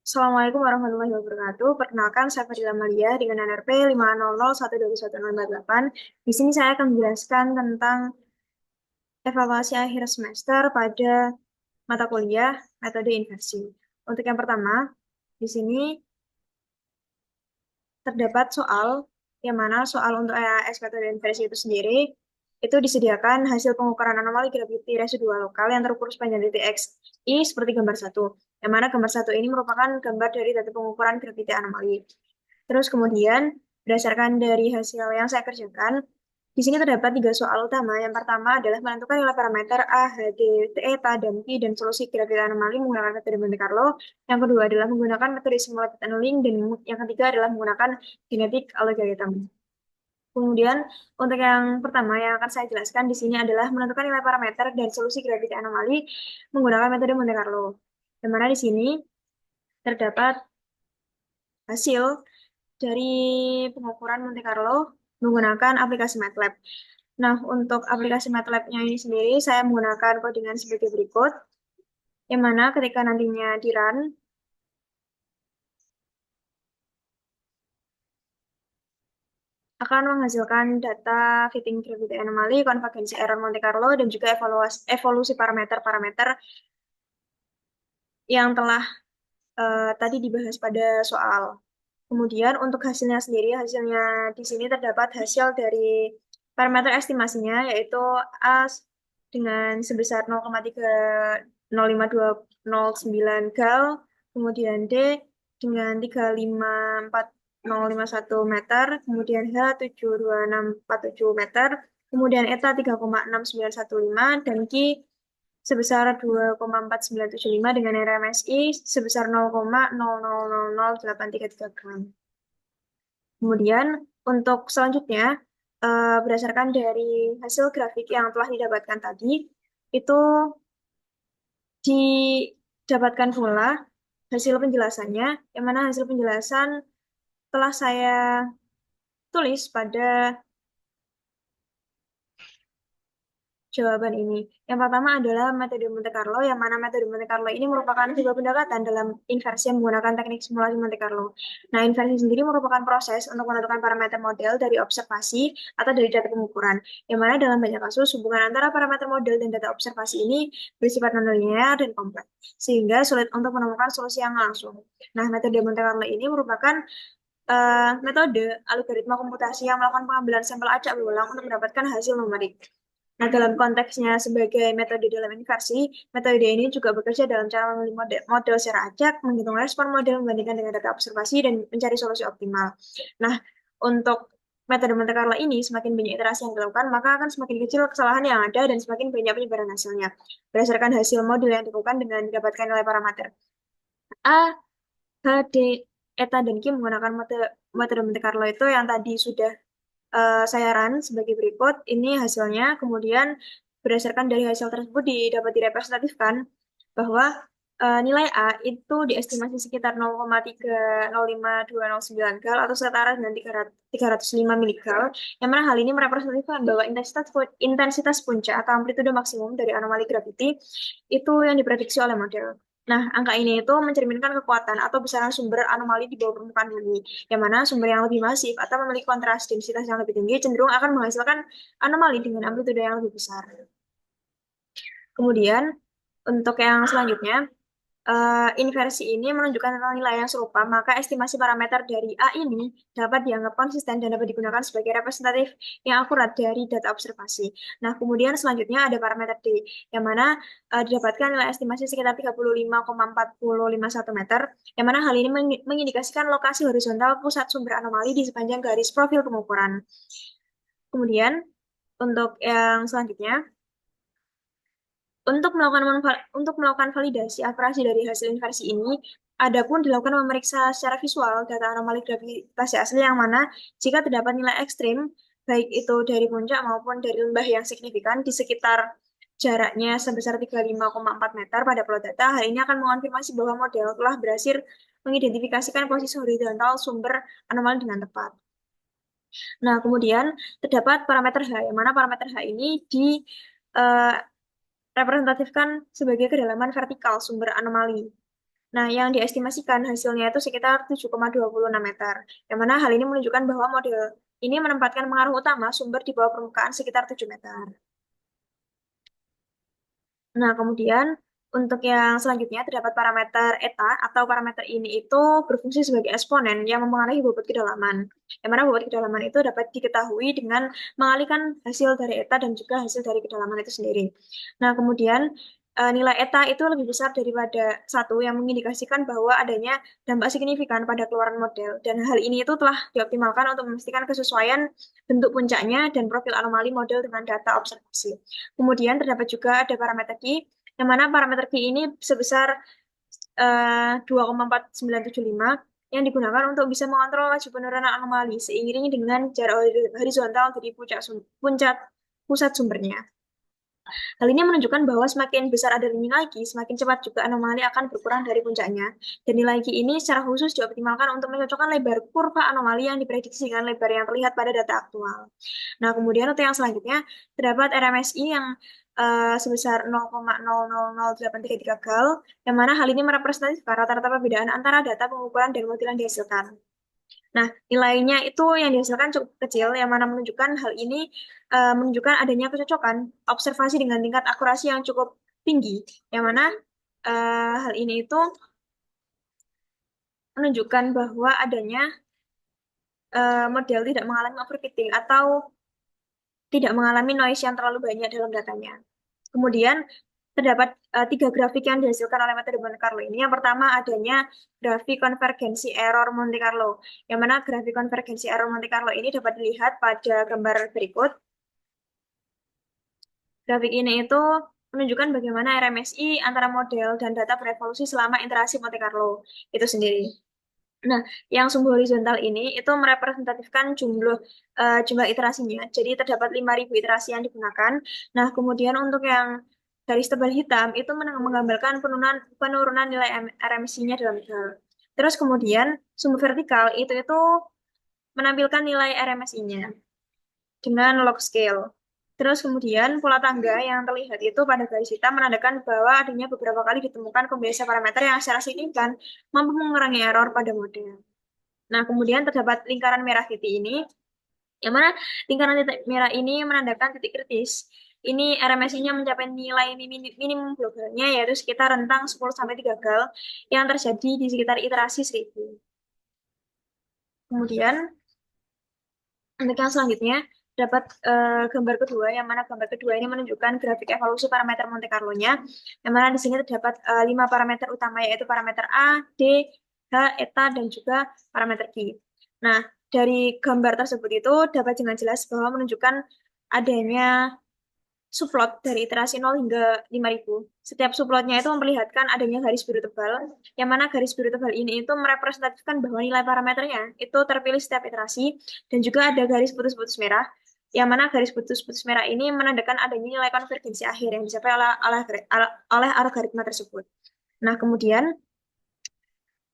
Assalamualaikum warahmatullahi wabarakatuh. Perkenalkan, saya Fadila Malia dengan NRP 500121048. Di sini saya akan menjelaskan tentang evaluasi akhir semester pada mata kuliah metode inversi. Untuk yang pertama, di sini terdapat soal yang mana soal untuk EAS metode inversi itu sendiri itu disediakan hasil pengukuran anomali graviti residual lokal yang terukur sepanjang titik X, Y seperti gambar satu. Yang mana gambar satu ini merupakan gambar dari data pengukuran graviti anomali. Terus kemudian berdasarkan dari hasil yang saya kerjakan, di sini terdapat tiga soal utama. Yang pertama adalah menentukan nilai parameter A, H, D, eta, dan Pi dan solusi graviti anomali menggunakan metode Monte Carlo. Yang kedua adalah menggunakan metode simulated annealing dan yang ketiga adalah menggunakan genetic algorithm. Kemudian untuk yang pertama yang akan saya jelaskan di sini adalah menentukan nilai parameter dan solusi graviti anomali menggunakan metode Monte Carlo. Yang mana di sini terdapat hasil dari pengukuran Monte Carlo menggunakan aplikasi MATLAB. Nah, untuk aplikasi MATLAB-nya ini sendiri, saya menggunakan codingan sebagai berikut, yang mana ketika nantinya di-run, akan menghasilkan data fitting gravity anomaly, konvergensi error Monte Carlo, dan juga evolusi parameter-parameter yang telah tadi dibahas pada soal. Kemudian untuk hasilnya sendiri, hasilnya di sini terdapat hasil dari parameter estimasinya, yaitu A dengan sebesar 0,3052009 gal, kemudian D dengan 354,051 meter, kemudian H 72647 meter, kemudian eta 3,6915 dan Q sebesar 2,4975 dengan RMSI sebesar 0,00000833 gram. Kemudian untuk selanjutnya, berdasarkan dari hasil grafik yang telah didapatkan tadi, itu didapatkan pula hasil penjelasannya, yang mana hasil penjelasan telah saya tulis pada jawaban ini. Yang pertama adalah metode Monte Carlo, yang mana metode Monte Carlo ini merupakan sebuah pendekatan dalam inversi yang menggunakan teknik simulasi Monte Carlo. Nah, inversi sendiri merupakan proses untuk menentukan parameter model dari observasi atau dari data pengukuran, yang mana dalam banyak kasus hubungan antara parameter model dan data observasi ini bersifat nonlinear dan kompleks, sehingga sulit untuk menemukan solusi yang langsung. Nah, metode Monte Carlo ini merupakan metode algoritma komputasi yang melakukan pengambilan sampel acak berulang untuk mendapatkan hasil numerik. Nah, dalam konteksnya sebagai metode dalam inversi, metode ini juga bekerja dalam cara memilih model secara acak, menghitung respon model membandingkan dengan data observasi, dan mencari solusi optimal. Nah, untuk metode Monte Carlo ini, semakin banyak iterasi yang dilakukan, maka akan semakin kecil kesalahan yang ada dan semakin banyak penyebaran hasilnya. Berdasarkan hasil model yang dilakukan dengan mendapatkan nilai parameter A, H, D, eta, dan Q menggunakan metode Monte Carlo itu yang tadi sudah saya run sebagai berikut. Ini hasilnya. Kemudian berdasarkan dari hasil tersebut dapat direpresentatifkan bahwa nilai A itu diestimasi sekitar 0,305209 gal atau setara dengan 305 miligal. Yang mana hal ini merepresentatifkan bahwa intensitas puncak atau amplitude maksimum dari anomali graviti itu yang diprediksi oleh model. Nah, angka ini itu mencerminkan kekuatan atau besaran sumber anomali di bawah permukaan bumi, yang mana sumber yang lebih masif atau memiliki kontras densitas yang lebih tinggi cenderung akan menghasilkan anomali dengan amplitude yang lebih besar. Kemudian, untuk yang selanjutnya, inversi ini menunjukkan tentang nilai yang serupa, maka estimasi parameter dari A ini dapat dianggap konsisten dan dapat digunakan sebagai representatif yang akurat dari data observasi. Nah, kemudian selanjutnya ada parameter D, yang mana didapatkan nilai estimasi sekitar 35,4051 meter, yang mana hal ini mengindikasikan lokasi horizontal pusat sumber anomali di sepanjang garis profil pengukuran. Kemudian, untuk yang selanjutnya, untuk melakukan validasi akurasi dari hasil inversi ini, adapun dilakukan memeriksa secara visual data anomali gravitasi asli yang mana jika terdapat nilai ekstrim, baik itu dari puncak maupun dari lembah yang signifikan di sekitar jaraknya sebesar 35,4 meter pada plot data, hal ini akan mengonfirmasi bahwa model telah berhasil mengidentifikasikan posisi horizontal sumber anomali dengan tepat. Nah, kemudian terdapat parameter H, yang mana parameter H ini di eh, representatifkan sebagai kedalaman vertikal sumber anomali. Nah, yang diestimasikan hasilnya itu sekitar 7,26 meter. Yang mana hal ini menunjukkan bahwa model ini menempatkan pengaruh utama sumber di bawah permukaan sekitar 7 meter. Nah, kemudian untuk yang selanjutnya terdapat parameter eta atau parameter ini itu berfungsi sebagai eksponen yang mempengaruhi bobot kedalaman. Yang mana bobot kedalaman itu dapat diketahui dengan mengalihkan hasil dari eta dan juga hasil dari kedalaman itu sendiri. Nah, kemudian nilai eta itu lebih besar daripada satu yang mengindikasikan bahwa adanya dampak signifikan pada keluaran model. Dan hal ini itu telah dioptimalkan untuk memastikan kesesuaian bentuk puncaknya dan profil anomali model dengan data observasi. Kemudian terdapat juga ada parameter Q, yang mana parameter Q ini sebesar 2,4975 yang digunakan untuk bisa mengontrol laju penurunan anomali seiring dengan jarak horizontal dari puncak pusat sumbernya. Hal ini menunjukkan bahwa semakin besar ada nilai Q, semakin cepat juga anomali akan berkurang dari puncaknya. Dan nilai Q ini secara khusus dioptimalkan untuk mencocokkan lebar kurva anomali yang diprediksi dengan lebar yang terlihat pada data aktual. Nah, kemudian untuk yang selanjutnya, terdapat RMSI yang sebesar 0,000833 gal, yang mana hal ini merepresentasikan rata-rata perbedaan antara data pengukuran dan model yang dihasilkan. Nah, nilainya itu yang dihasilkan cukup kecil, yang mana menunjukkan hal ini menunjukkan adanya kecocokan observasi dengan tingkat akurasi yang cukup tinggi, yang mana hal ini itu menunjukkan bahwa adanya model tidak mengalami overfitting atau tidak mengalami noise yang terlalu banyak dalam datanya. Kemudian terdapat tiga grafik yang dihasilkan oleh metode Monte Carlo ini. Yang pertama adanya grafik konvergensi error Monte Carlo, yang mana grafik konvergensi error Monte Carlo ini dapat dilihat pada gambar berikut. Grafik ini itu menunjukkan bagaimana RMSI antara model dan data berevolusi selama interaksi Monte Carlo itu sendiri. Nah, yang sumbu horizontal ini itu merepresentatifkan jumlah iterasinya. Jadi terdapat 5.000 iterasi yang digunakan. Nah, kemudian untuk yang garis tebal hitam itu menggambarkan penurunan nilai RMSI-nya dalam hal. Terus kemudian sumbu vertikal itu menampilkan nilai RMSI-nya dengan log scale. Terus kemudian pola tangga yang terlihat itu pada garis hitam menandakan bahwa adanya beberapa kali ditemukan kombinasi parameter yang secara signifikan mampu mengurangi error pada model. Nah, kemudian terdapat lingkaran merah titik ini, yang mana lingkaran titik merah ini menandakan titik kritis. Ini RMSI-nya mencapai nilai minimum globalnya, yaitu sekitar rentang 10-3 gal, yang terjadi di sekitar iterasi 1000. Kemudian, untuk yang selanjutnya, dapat gambar kedua, yang mana gambar kedua ini menunjukkan grafik evolusi parameter Monte Carlo-nya, yang mana di sini terdapat 5 parameter utama, yaitu parameter A, D, H, eta, dan juga parameter Q. Nah, dari gambar tersebut itu dapat dengan jelas bahwa menunjukkan adanya subplot dari iterasi 0 hingga 5.000. Setiap subplotnya itu memperlihatkan adanya garis biru tebal, yang mana garis biru tebal ini itu merepresentatifkan bahwa nilai parameternya itu terpilih setiap iterasi, dan juga ada garis putus-putus merah, yang mana garis putus-putus merah ini menandakan adanya nilai konvergensi akhir yang dicapai oleh algoritma tersebut. Nah, kemudian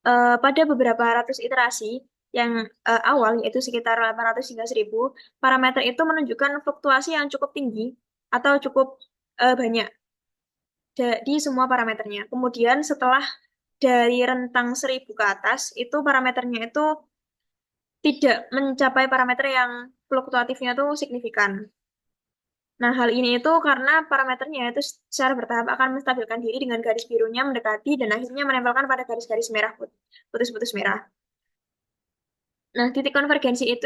pada beberapa ratus iterasi yang awal, yaitu sekitar 800 hingga 1.000, parameter itu menunjukkan fluktuasi yang cukup tinggi atau cukup banyak di semua parameternya. Kemudian setelah dari rentang 1.000 ke atas, itu parameternya itu tidak mencapai parameter yang fluktuatifnya itu signifikan. Nah, hal ini itu karena parameternya itu secara bertahap akan menstabilkan diri dengan garis birunya mendekati dan akhirnya menempelkan pada garis-garis merah putus-putus merah. Nah, titik konvergensi itu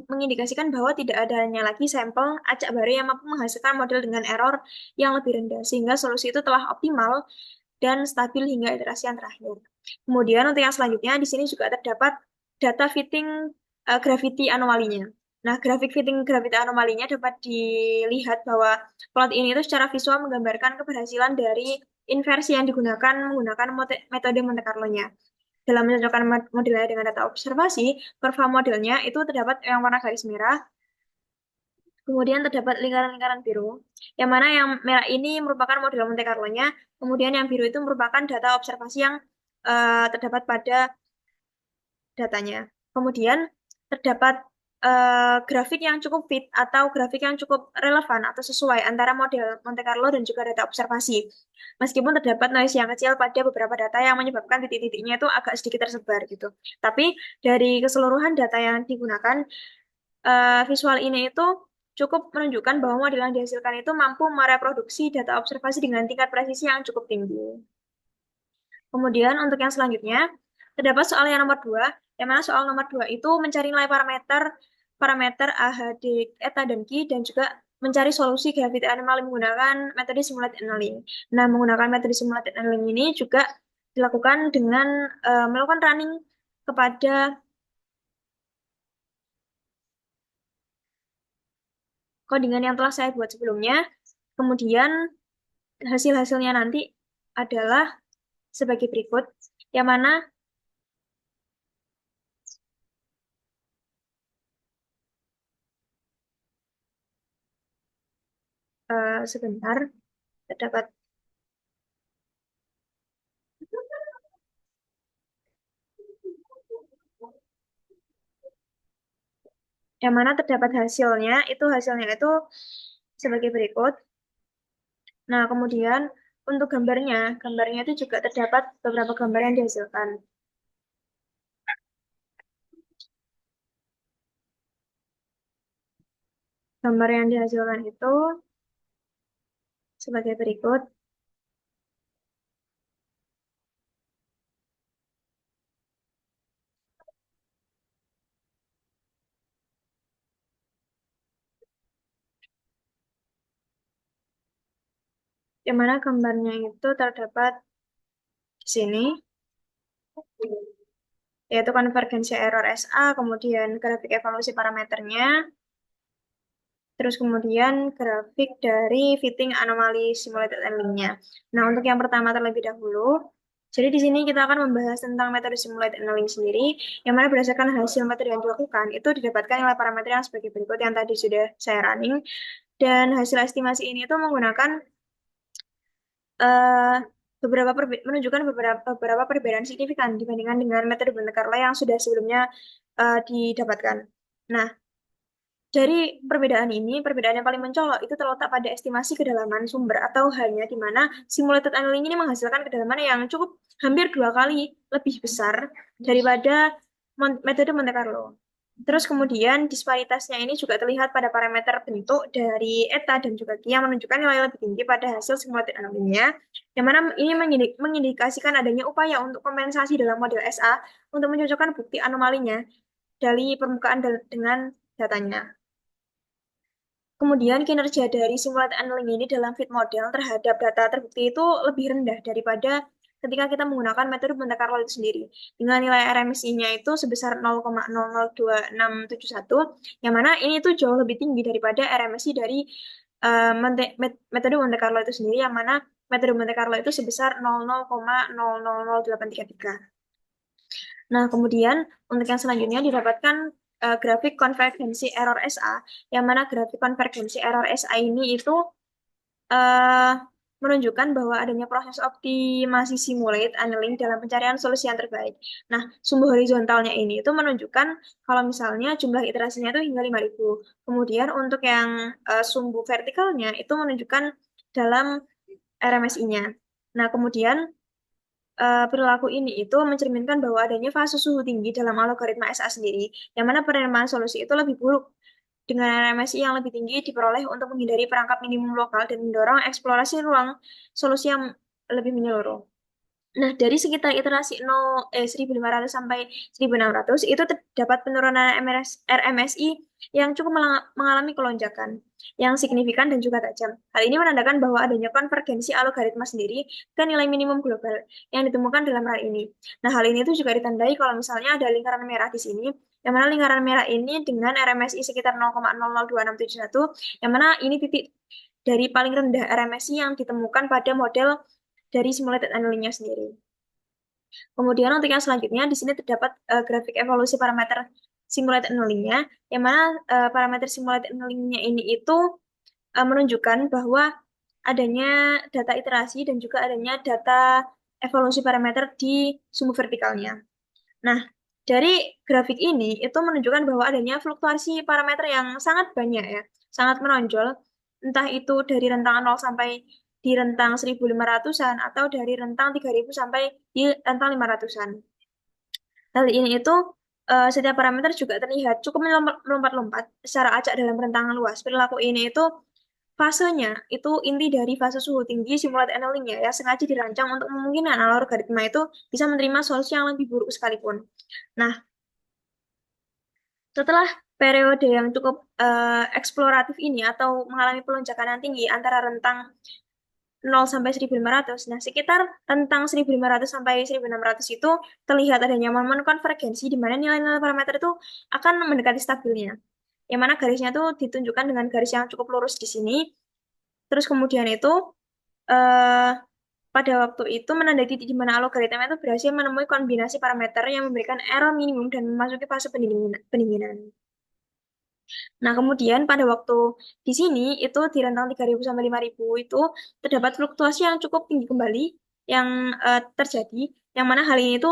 mengindikasikan bahwa tidak adanya lagi sampel acak bare yang mampu menghasilkan model dengan error yang lebih rendah, sehingga solusi itu telah optimal dan stabil hingga iterasi yang terakhir. Kemudian untuk yang selanjutnya, di sini juga terdapat data fitting gravity anomalinya. Nah, grafik fitting gravity anomalinya dapat dilihat bahwa plot ini itu secara visual menggambarkan keberhasilan dari inversi yang digunakan menggunakan metode Monte Carlo-nya. Dalam mencocokkan modelnya dengan data observasi, kurva modelnya itu terdapat yang warna garis merah, kemudian terdapat lingkaran-lingkaran biru, yang mana yang merah ini merupakan model Monte Carlo-nya, kemudian yang biru itu merupakan data observasi yang terdapat pada datanya. Kemudian terdapat grafik yang cukup fit atau grafik yang cukup relevan atau sesuai antara model Monte Carlo dan juga data observasi. Meskipun terdapat noise yang kecil pada beberapa data yang menyebabkan titik-titiknya itu agak sedikit tersebar gitu. Tapi dari keseluruhan data yang digunakan, visual ini itu cukup menunjukkan bahwa model yang dihasilkan itu mampu mereproduksi data observasi dengan tingkat presisi yang cukup tinggi. Kemudian untuk yang selanjutnya, terdapat soal yang nomor 2, yang mana soal nomor 2 itu mencari nilai parameter parameter AHD, eta, dan Ki, dan juga mencari solusi gravity anomaly menggunakan metode simulated annealing. Nah, menggunakan metode simulated annealing ini juga dilakukan dengan melakukan running kepada codingan yang telah saya buat sebelumnya. Kemudian hasil-hasilnya nanti adalah sebagai berikut, yang mana sebentar terdapat yang mana terdapat hasilnya itu sebagai berikut. Nah, kemudian untuk gambarnya itu juga terdapat beberapa gambar yang dihasilkan. Gambar yang dihasilkan itu sebagai berikut, yang mana gambarnya itu terdapat di sini, yaitu konvergensi error SA, kemudian grafik evaluasi parameternya, terus kemudian grafik dari fitting anomali simulated annealing-nya. Nah, untuk yang pertama terlebih dahulu, jadi di sini kita akan membahas tentang metode simulated annealing sendiri, yang mana berdasarkan hasil metode yang dilakukan, itu didapatkan nilai parameter yang sebagai berikut yang tadi sudah saya running, dan hasil estimasi ini itu menggunakan eh, menunjukkan beberapa perbedaan signifikan dibandingkan dengan metode Monte Carlo yang sudah sebelumnya didapatkan. Nah, dari perbedaan yang paling mencolok itu terletak pada estimasi kedalaman sumber atau hanya di mana simulated annealing ini menghasilkan kedalaman yang cukup hampir 2 kali lebih besar daripada metode Monte Carlo. Terus kemudian disparitasnya ini juga terlihat pada parameter bentuk dari eta dan juga Ki yang menunjukkan nilai lebih tinggi pada hasil simulated annealing-nya, yang mana ini mengindikasikan adanya upaya untuk kompensasi dalam model SA untuk mencocokkan bukti anomalinya dari permukaan dengan datanya. Kemudian kinerja dari simulated annealing ini dalam fit model terhadap data terbukti itu lebih rendah daripada ketika kita menggunakan metode Monte Carlo itu sendiri. Dengan nilai RMSI-nya itu sebesar 0,002671, yang mana ini tuh jauh lebih tinggi daripada RMSI dari metode Monte Carlo itu sendiri, yang mana metode Monte Carlo itu sebesar 00,000833. Nah, kemudian untuk yang selanjutnya didapatkan grafik konvergensi error SA, yang mana grafik konvergensi error SA ini itu eh, menunjukkan bahwa adanya proses optimasi simulate annealing dalam pencarian solusi yang terbaik. Nah, sumbu horizontalnya ini itu menunjukkan kalau misalnya jumlah iterasinya itu hingga 5.000. Kemudian untuk yang sumbu vertikalnya itu menunjukkan dalam RMSI-nya. Nah, kemudian perilaku ini itu mencerminkan bahwa adanya fase suhu tinggi dalam algoritma SA sendiri, yang mana penerimaan solusi itu lebih buruk dengan RMSI yang lebih tinggi diperoleh untuk menghindari perangkap minimum lokal dan mendorong eksplorasi ruang solusi yang lebih menyeluruh. Nah, dari sekitar iterasi 1.500 sampai 1.600 itu terdapat penurunan RMSI yang cukup mengalami kelonjakan yang signifikan dan juga tajam. Hal ini menandakan bahwa adanya konvergensi algoritma sendiri ke nilai minimum global yang ditemukan dalam hal ini. Nah, hal ini itu juga ditandai kalau misalnya ada lingkaran merah di sini, yang mana lingkaran merah ini dengan RMSI sekitar 0,002671, yang mana ini titik dari paling rendah RMSI yang ditemukan pada model dari simulated annealing-nya sendiri. Kemudian untuk yang selanjutnya, di sini terdapat grafik evolusi parameter simulated annealing-nya, yang mana parameter simulated annealing-nya ini itu menunjukkan bahwa adanya data iterasi dan juga adanya data evolusi parameter di sumbu vertikalnya. Nah, dari grafik ini itu menunjukkan bahwa adanya fluktuasi parameter yang sangat banyak ya, sangat menonjol, entah itu dari rentang 0 sampai di rentang 1.500-an atau dari rentang 3.000 sampai di rentang 500-an. Hal ini itu setiap parameter juga terlihat cukup melompat-lompat secara acak dalam rentang luas. Perilaku ini itu fasenya itu inti dari fase suhu tinggi simulated annealing-nya ya sengaja dirancang untuk memungkinkan algoritma itu bisa menerima solusi yang lebih buruk sekalipun. Nah, setelah periode yang cukup eksploratif ini atau mengalami pelonjakan yang tinggi antara rentang 0 sampai 1.500. Nah, sekitar rentang 1.500 sampai 1.600 itu terlihat adanya momen konvergensi di mana nilai-nilai parameter itu akan mendekati stabilnya. Yang mana garisnya itu ditunjukkan dengan garis yang cukup lurus di sini. Terus kemudian itu eh, pada waktu itu menandai titik di mana algoritma itu berhasil menemui kombinasi parameter yang memberikan error minimum dan memasuki fase pendinginan. Nah, kemudian pada waktu di sini itu di rentang 3.000 sampai 5.000 itu terdapat fluktuasi yang cukup tinggi kembali yang terjadi, yang mana hal ini itu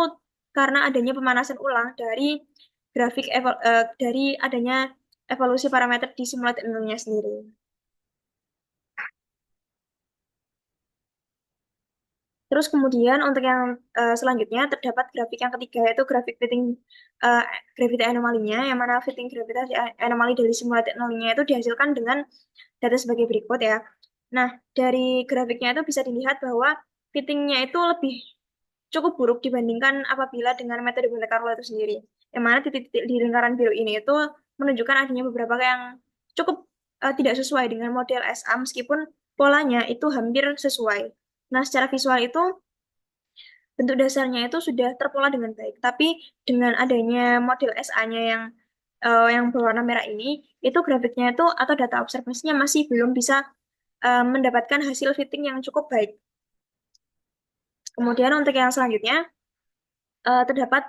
karena adanya pemanasan ulang dari dari adanya evolusi parameter di simulated nya sendiri. Terus kemudian untuk yang selanjutnya terdapat grafik yang ketiga yaitu grafik fitting uh, gravity anomalinya, yang mana fitting gravitasi anomali dari simulated nya itu dihasilkan dengan data sebagai berikut ya. Nah, dari grafiknya itu bisa dilihat bahwa fittingnya itu lebih cukup buruk dibandingkan apabila dengan metode Monte Carlo itu sendiri. Yang mana titik-titik di lingkaran biru ini itu menunjukkan adanya beberapa yang cukup tidak sesuai dengan model SA meskipun polanya itu hampir sesuai. Nah, secara visual itu bentuk dasarnya itu sudah terpola dengan baik. Tapi dengan adanya model SA-nya yang berwarna merah ini, itu grafiknya itu atau data observasinya masih belum bisa mendapatkan hasil fitting yang cukup baik. Kemudian untuk yang selanjutnya terdapat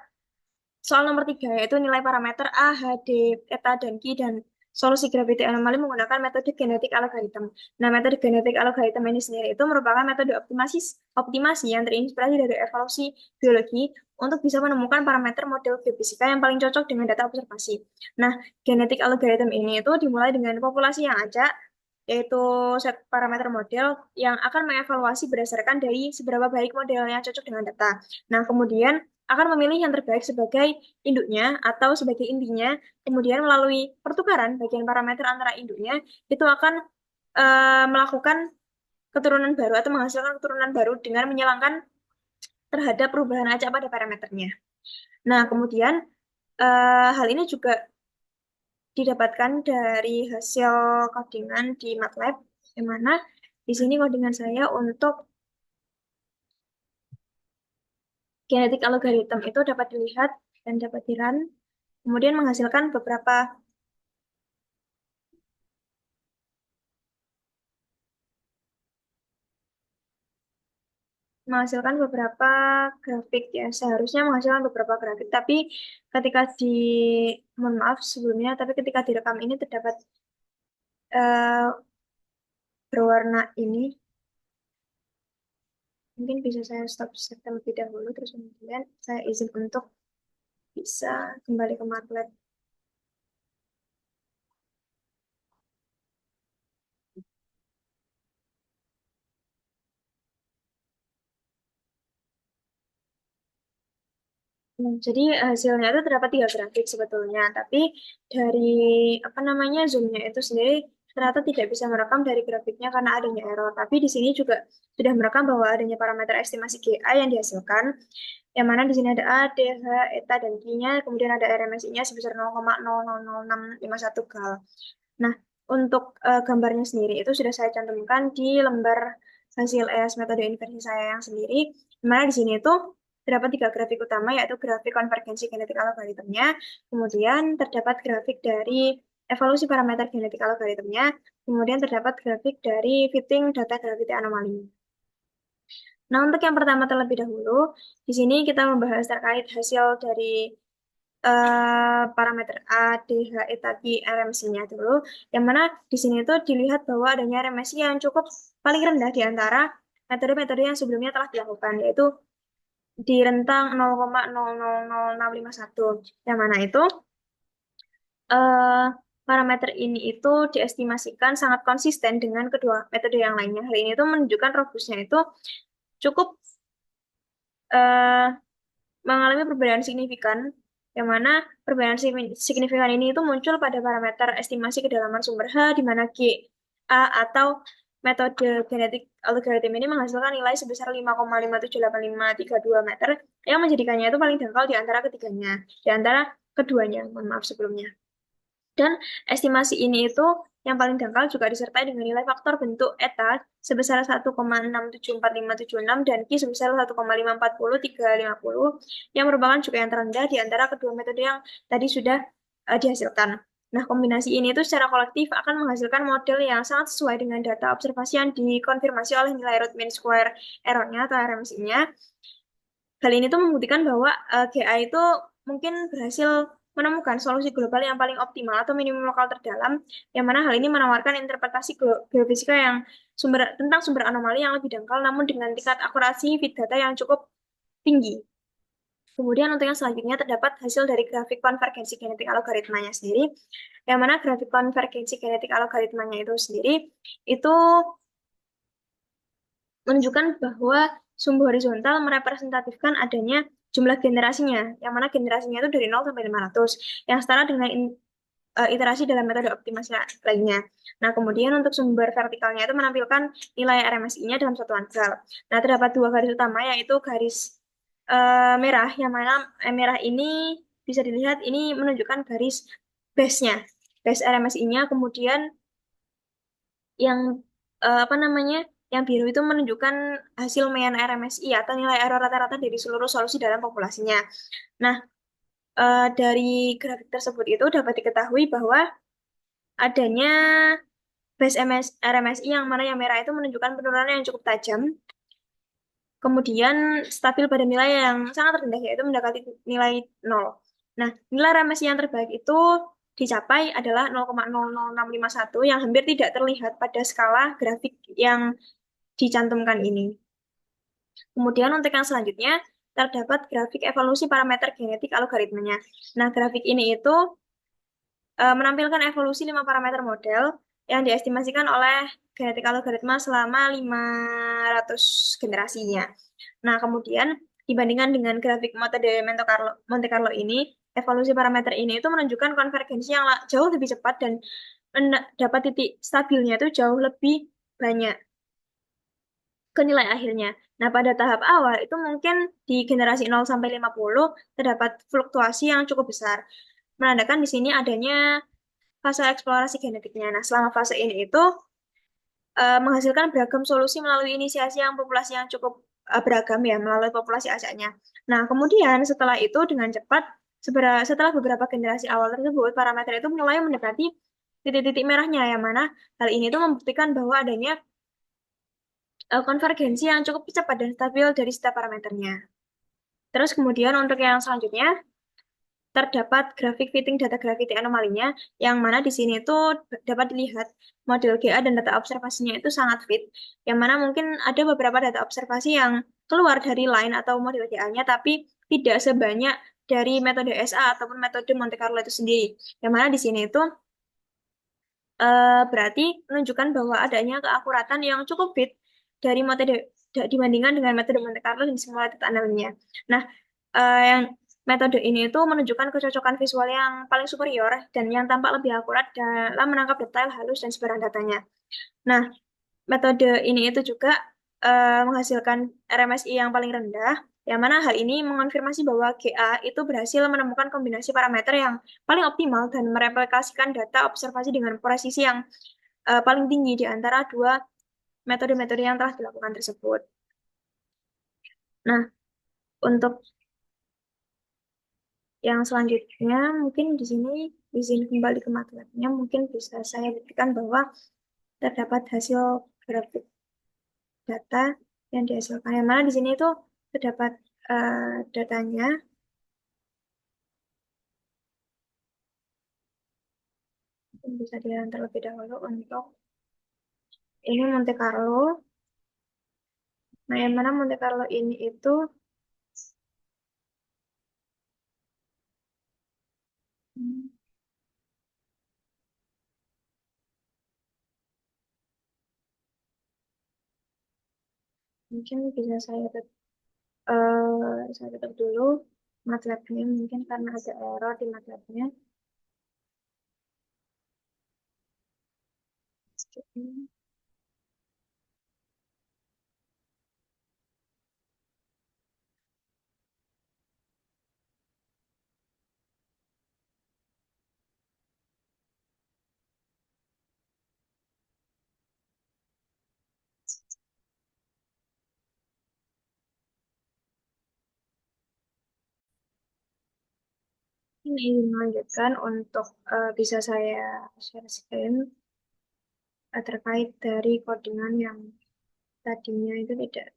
soal nomor 3 yaitu nilai parameter A, H, D, eta, dan Q dan solusi gravity anomaly menggunakan metode genetik algorithm. Nah, metode genetik algorithm ini sendiri itu merupakan metode optimasi yang terinspirasi dari evolusi biologi untuk bisa menemukan parameter model geofisika yang paling cocok dengan data observasi. Nah, genetik algorithm ini itu dimulai dengan populasi yang acak, yaitu set parameter model yang akan mengevaluasi berdasarkan dari seberapa baik modelnya cocok dengan data. Nah, kemudian akan memilih yang terbaik sebagai induknya atau sebagai intinya, kemudian melalui pertukaran bagian parameter antara induknya, itu akan melakukan keturunan baru atau menghasilkan keturunan baru dengan menyilangkan terhadap perubahan acak pada parameternya. Nah, kemudian hal ini juga didapatkan dari hasil codingan di MATLAB, di mana di sini codingan saya untuk genetik algorithm itu dapat dilihat dan dapat di-run, kemudian menghasilkan beberapa grafik ya, seharusnya menghasilkan beberapa grafik, tapi ketika di mohon maaf sebelumnya, tapi ketika direkam ini terdapat eh, berwarna ini, mungkin bisa saya stop share terlebih dahulu, terus kemudian saya izin untuk bisa kembali ke MATLAB. Jadi hasilnya itu terdapat 3 grafik sebetulnya, tapi dari apa namanya zoomnya itu sendiri ternyata tidak bisa merekam dari grafiknya karena adanya error. Tapi di sini juga sudah merekam bahwa adanya parameter estimasi GA yang dihasilkan, yang mana di sini ada A, D, H, eta, dan Q-nya, kemudian ada RMSI-nya sebesar 0,0000651 gal. Nah, untuk gambarnya sendiri itu sudah saya cantumkan di lembar hasil ES metode inversi saya yang sendiri, di mana di sini itu terdapat 3 grafik utama, yaitu grafik konvergensi genetik algoritmnya, kemudian terdapat grafik dari evolusi parameter genetik algoritmnya, kemudian terdapat grafik dari fitting data gravity anomaly. Nah, untuk yang pertama terlebih dahulu, di sini kita membahas terkait hasil dari parameter A, D, H, eta, Q, RMC-nya dulu, yang mana di sini itu dilihat bahwa adanya RMSI yang cukup paling rendah di antara metode-metode yang sebelumnya telah dilakukan, yaitu di rentang 0,000651, yang mana itu eh, parameter ini itu diestimasikan sangat konsisten dengan kedua metode yang lainnya. Hal ini itu menunjukkan robustnya itu cukup eh, mengalami perbedaan signifikan, yang mana perbedaan signifikan ini itu muncul pada parameter estimasi kedalaman sumber H, di mana GA atau metode genetik algorithm ini menghasilkan nilai sebesar 5,5785532 meter, yang menjadikannya itu paling dangkal di antara ketiganya, di antara keduanya, mohon maaf sebelumnya. Dan estimasi ini itu yang paling dangkal juga disertai dengan nilai faktor bentuk eta sebesar 1,674576 dan Q sebesar 1,540350, yang merupakan juga yang terendah di antara kedua metode yang tadi sudah dihasilkan. Nah, kombinasi ini itu secara kolektif akan menghasilkan model yang sangat sesuai dengan data observasi yang dikonfirmasi oleh nilai root mean square error-nya atau RMSI-nya. Hal ini tuh membuktikan bahwa GA itu mungkin berhasil menemukan solusi global yang paling optimal atau minimum lokal terdalam, yang mana hal ini menawarkan interpretasi geofisika yang tentang sumber anomali yang lebih dangkal, namun dengan tingkat akurasi fit data yang cukup tinggi. Kemudian untuk yang selanjutnya terdapat hasil dari grafik konvergensi genetik algoritmanya sendiri, yang mana grafik konvergensi genetik algoritmanya itu sendiri itu menunjukkan bahwa sumbu horizontal merepresentatifkan adanya jumlah generasinya, yang mana generasinya itu dari 0 sampai 500, yang setara dengan iterasi dalam metode optimasi lainnya. Nah, kemudian untuk sumber vertikalnya itu menampilkan nilai RMSI-nya dalam satuan sel. Nah, terdapat dua garis utama, yaitu garis merah, yang mana merah ini bisa dilihat ini menunjukkan garis base-nya, base RMSI-nya, kemudian yang apa namanya, yang biru itu menunjukkan hasil mean RMSI atau nilai error rata-rata dari seluruh solusi dalam populasinya. Nah, dari grafik tersebut itu dapat diketahui bahwa adanya base RMSI yang mana yang merah itu menunjukkan penurunan yang cukup tajam, kemudian stabil pada nilai yang sangat rendah, yaitu mendekati nilai 0. Nah, nilai RMSI yang terbaik itu dicapai adalah 0,00651 yang hampir tidak terlihat pada skala grafik yang dicantumkan ini. Kemudian untuk yang selanjutnya, terdapat grafik evolusi parameter genetik algoritmanya. Nah, grafik ini itu menampilkan evolusi 5 parameter model yang diestimasikan oleh genetik algoritma selama 500 generasinya. Nah, kemudian dibandingkan dengan grafik metode Monte Carlo ini, evolusi parameter ini itu menunjukkan konvergensi yang jauh lebih cepat dan dapat titik stabilnya itu jauh lebih banyak ke nilai akhirnya. Nah, pada tahap awal itu mungkin di generasi 0 sampai 50 terdapat fluktuasi yang cukup besar. Menandakan di sini adanya fase eksplorasi genetiknya. Nah, selama fase ini itu menghasilkan beragam solusi melalui inisiasi yang populasi yang cukup beragam ya, melalui populasi acaknya. Nah, kemudian setelah itu dengan cepat, setelah beberapa generasi awal tersebut, parameter itu mulai mendekati titik-titik merahnya, yang mana hal ini tuh membuktikan bahwa adanya konvergensi yang cukup cepat dan stabil dari setiap parameternya. Terus kemudian untuk yang selanjutnya, terdapat grafik fitting data gravity anomalinya, yang mana di sini itu dapat dilihat model GA dan data observasinya itu sangat fit, yang mana mungkin ada beberapa data observasi yang keluar dari line atau model GA-nya, tapi tidak sebanyak dari metode SA ataupun metode Monte Carlo itu sendiri. Yang mana di sini itu berarti menunjukkan bahwa adanya keakuratan yang cukup fit dari metode dibandingkan dengan metode Monte Carlo dan simulated analnya. Nah, yang metode ini itu menunjukkan kecocokan visual yang paling superior dan yang tampak lebih akurat dalam menangkap detail halus dan sebarang datanya. Nah, metode ini itu juga menghasilkan RMSI yang paling rendah, yang mana hal ini mengonfirmasi bahwa GA itu berhasil menemukan kombinasi parameter yang paling optimal dan mereplikasikan data observasi dengan presisi yang paling tinggi di antara dua metode-metode yang telah dilakukan tersebut. Nah, untuk yang selanjutnya mungkin di sini izin kembali ke materinya, mungkin bisa saya buktikan bahwa terdapat hasil grafik data yang dihasilkan. Yang mana di sini itu terdapat datanya. Mungkin bisa dilihat terlebih dahulu untuk ini Monte Carlo. Nah, yang mana Monte Carlo ini itu Hmm, Mungkin bisa saya tutup dulu MATLAB-nya mungkin karena ada error di MATLAB-nya. Ini melanjutkan untuk bisa saya share screen terkait dari codingan yang tadinya itu tidak.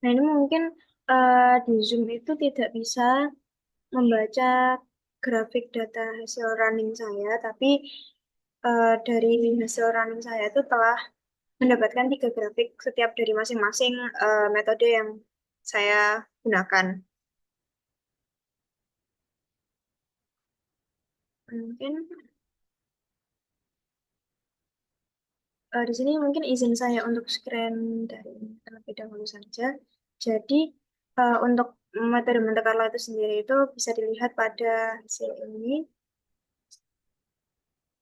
Nah, ini mungkin di Zoom itu tidak bisa membaca grafik data hasil running saya, tapi dari hasil running saya itu telah mendapatkan tiga grafik setiap dari masing-masing metode yang saya gunakan. Mungkin di sini mungkin izin saya untuk screen dari ini terlebih dahulu saja. Jadi untuk metode Monte Carlo itu sendiri itu bisa dilihat pada hasil ini.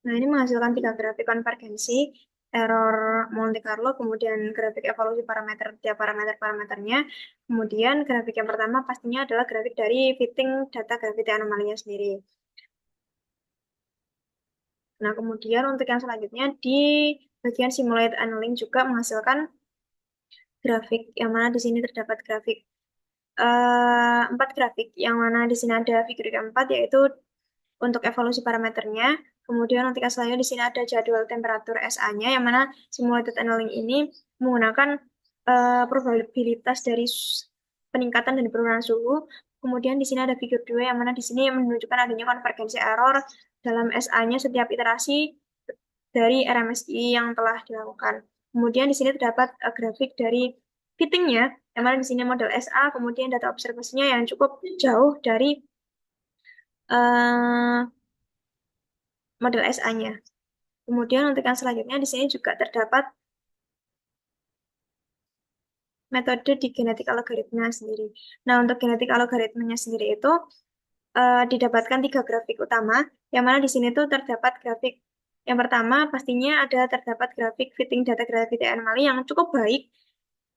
Nah, ini menghasilkan tiga grafik konvergensi, error Monte Carlo, kemudian grafik evolusi parameter tiap parameter-parameternya. Kemudian grafik yang pertama pastinya adalah grafik dari fitting data gravity anomalinya sendiri. Nah, kemudian untuk yang selanjutnya di bagian simulate annealing juga menghasilkan grafik yang mana di sini terdapat grafik empat grafik yang mana di sini ada figur keempat yaitu untuk evolusi parameternya. Kemudian untuk yang selanjutnya di sini ada jadwal temperatur SA-nya yang mana simulated annealing ini menggunakan probabilitas dari peningkatan dan penurunan suhu. Kemudian di sini ada figur 2 yang mana di sini menunjukkan adanya konvergensi error dalam SA-nya setiap iterasi dari RMSI yang telah dilakukan. Kemudian di sini terdapat grafik dari fittingnya, yang mana di sini model SA, kemudian data observasinya yang cukup jauh dari eh, model SA-nya. Kemudian untuk yang selanjutnya di sini juga terdapat metode di genetik algoritma sendiri. Nah, untuk genetik algoritmanya sendiri itu didapatkan tiga grafik utama, yang mana di sini tuh terdapat grafik yang pertama pastinya ada terdapat grafik fitting data gravity anomaly yang cukup baik,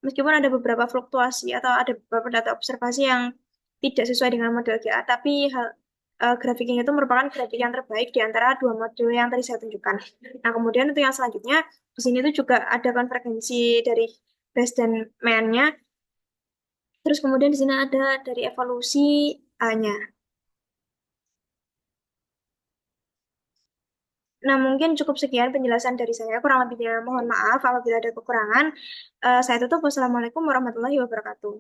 meskipun ada beberapa fluktuasi atau ada beberapa data observasi yang tidak sesuai dengan model GA, tapi grafik ini itu merupakan grafik yang terbaik di antara dua model yang tadi saya tunjukkan. Nah, kemudian untuk yang selanjutnya, di sini itu juga ada konvergensi dari base dan main-nya. Terus kemudian di sini ada dari evolusi A-nya. Nah, mungkin cukup sekian penjelasan dari saya. Kurang lebihnya mohon maaf apabila ada kekurangan. Saya tutup. Wassalamualaikum warahmatullahi wabarakatuh.